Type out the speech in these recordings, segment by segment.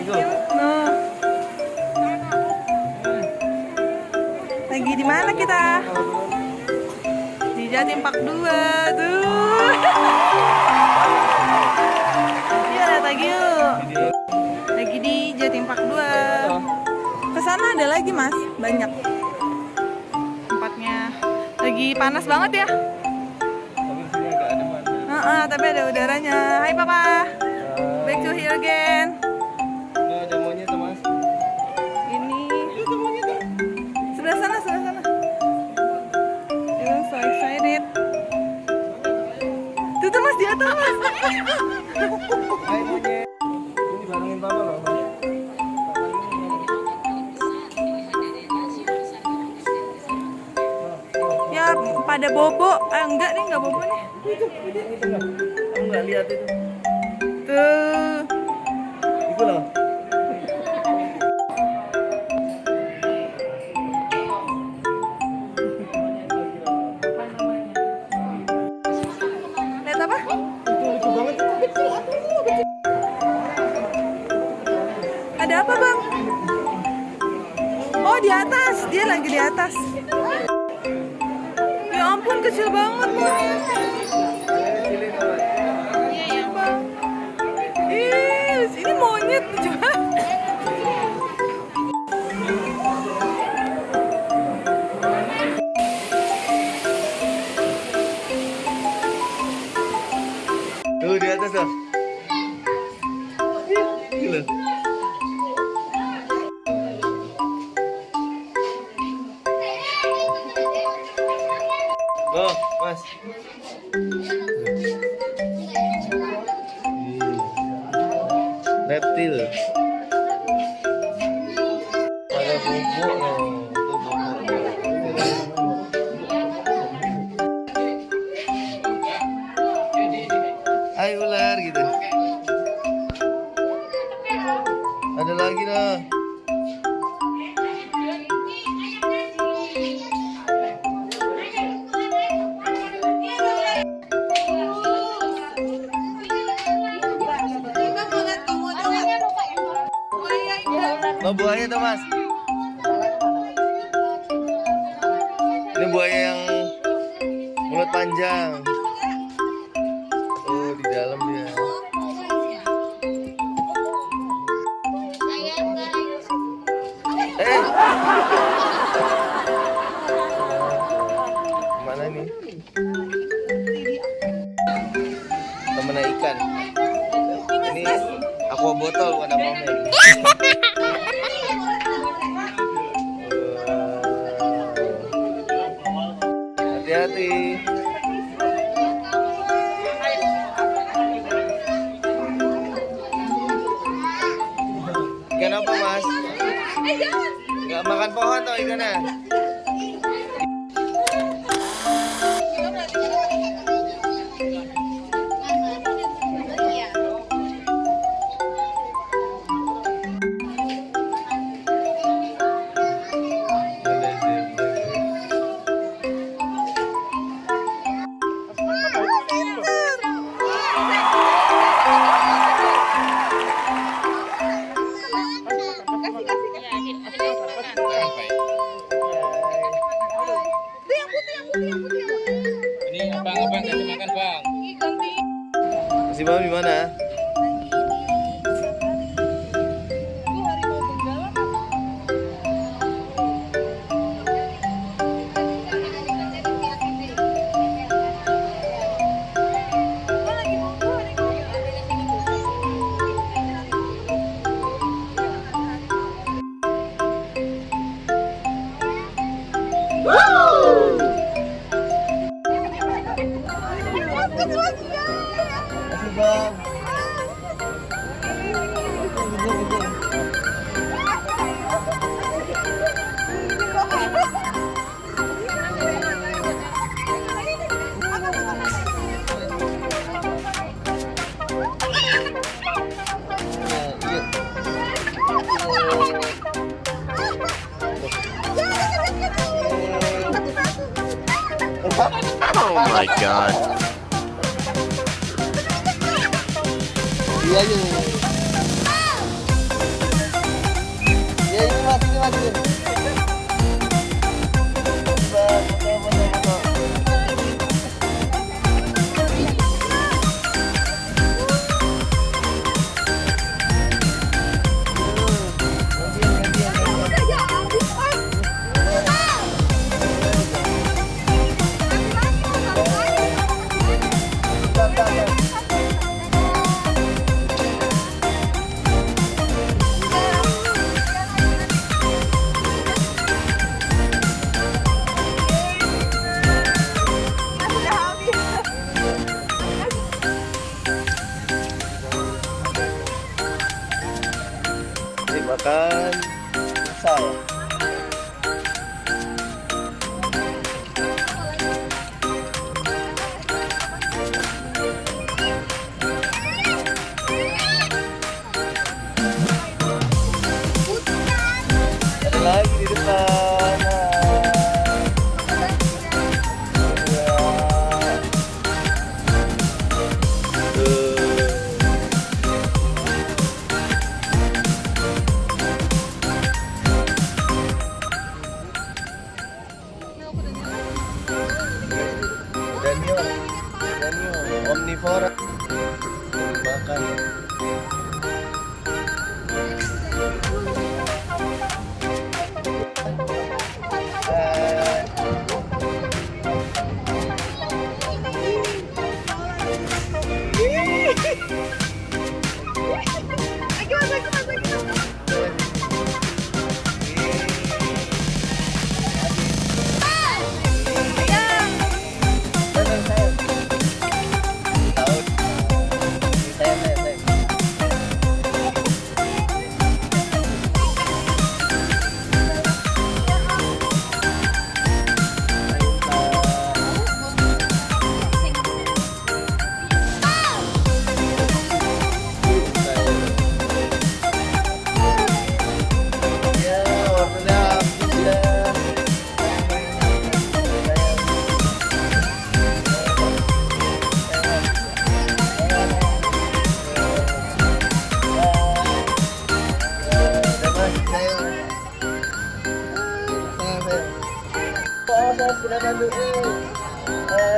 No. Lagi di mana kita? Di Jatim Park 2 tuh. Yuk lihat lagi yuk. Lagi di Jatim Park 2. Kesana ada lagi mas, banyak. Tempatnya lagi panas banget ya. Tapi ada udaranya. Hai papa. Back to here again. Ada monyet tuh mas. Ini. Sebelah sana, sebelah sana. I'm so excited. Tuh mas di atas mas. Hai monyet. Ini barengin papa loh. Ya pada bobo. Enggak nih, enggak bobo nih. Kamu nggak lihat itu? Tuh. Itu loh. Lihat apa? Lucu banget. Ada apa bang? Oh di atas, dia lagi di atas. Ya ampun kecil banget monyetnya. Iya bang. Ih, ini monyet juga. Tuh di atas tuh. Gila. Oh, mas. Reptil. Ada bubuk loh. Itu bubuk. Hai ular gitu. Ada lagi loh. Oh buaya tuh mas. Ini buaya yang mulut panjang. Oh di dalam dia. Mana nih? Temennya ikan. Ini aqua botol bukan apa-apa. Hati-hati. Ikan apa mas? Nggak makan pohon tuh ikannya. Ini abang-abang kasih makan bang. Masih bang di mana? Masih bang. Oh my god. Iya. lagi. Bang, foto. Makan misal ada lagi di depan. Omnivora makan.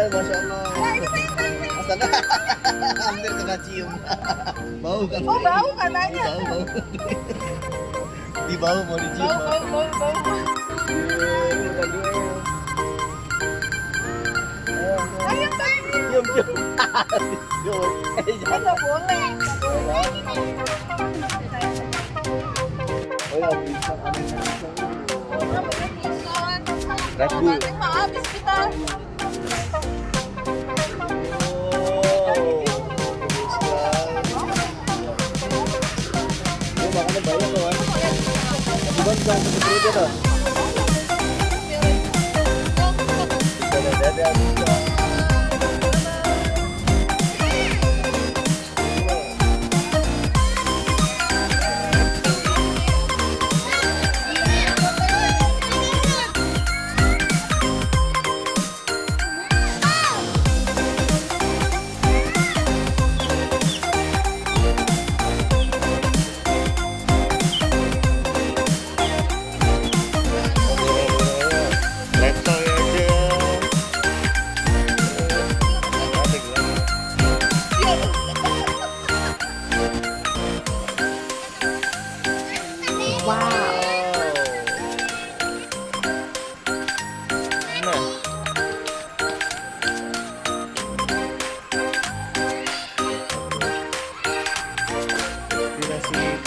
Masya Allah. Astaga, hampir kena cium. Bau kan? Oh, bau katanya. Bau. Di bau mau dicium. Bau. Ayo, Cium. nggak boleh. Oh ya, bisa. Red Kalau Bull. makan mah habis kita. Makannya banyak loh, bukan jangan seperti itu tuh. Dadah.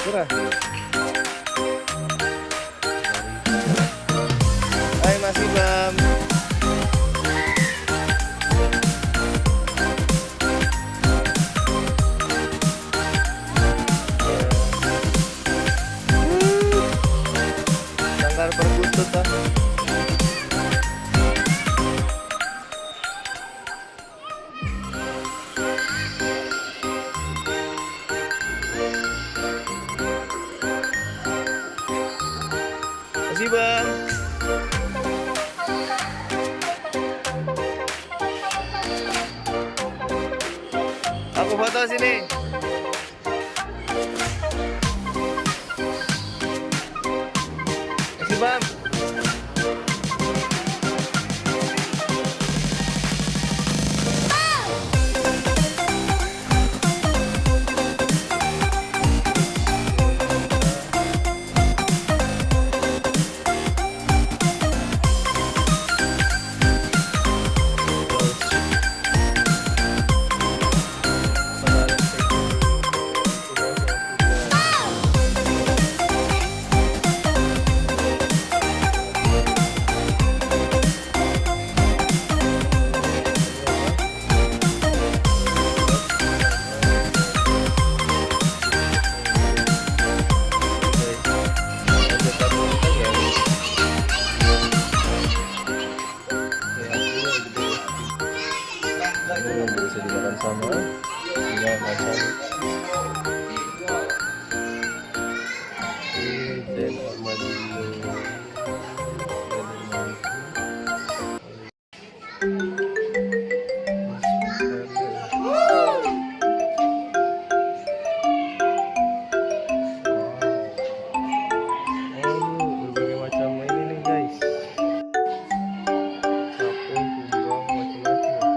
Murah. Hai masih Bam. Sangkar perkutut ah. Makasih Bang. Aku foto sini. Berbagai macam ini nih guys. Capung, kumbang, macam-macam.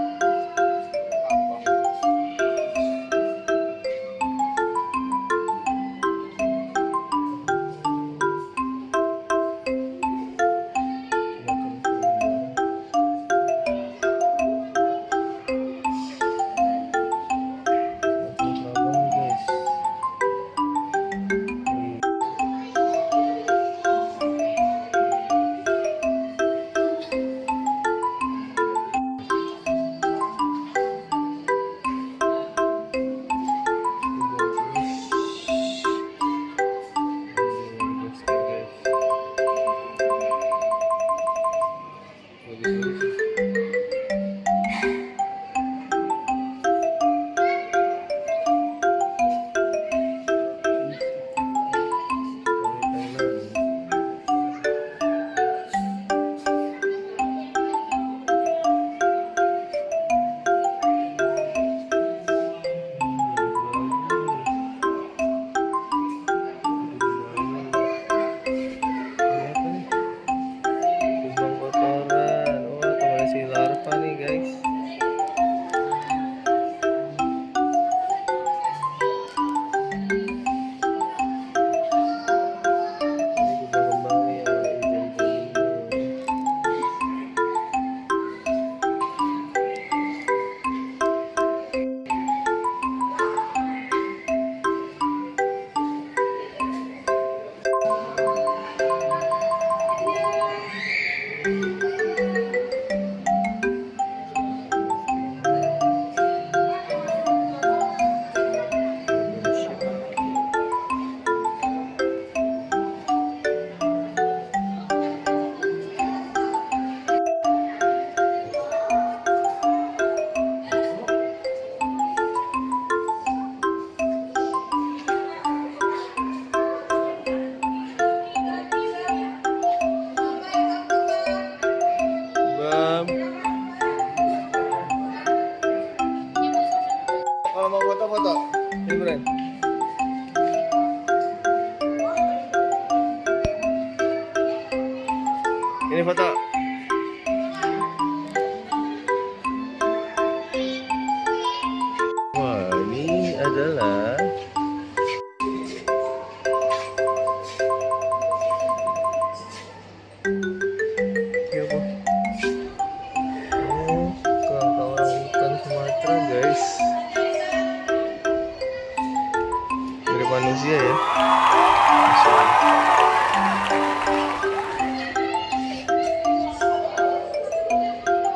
Kalau mau foto-foto, liburan. Ini foto. Wah, ini adalah apa? Oh, kerangka orang hutan Sumatera, guys. Mirip manusia ya.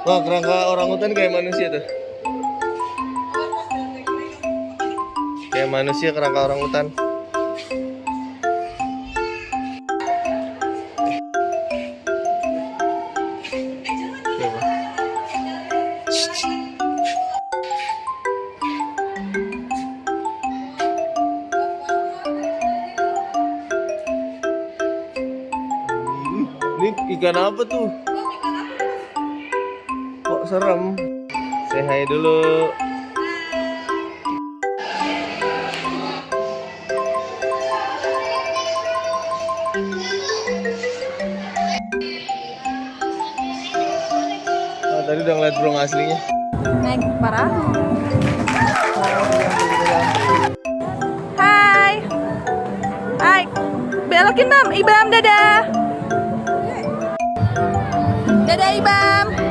Wah, kerangka orang hutan kayak manusia tuh. Kayak manusia kerangka orang hutan. Coba. Ini ikan apa tuh? Kok serem? Say hi dulu. Oh, tadi udah ngeliat burung aslinya. Naik perahu. Hai. Hai. Belokin, Bam. Ibam, dadah. Dadah, Ibam.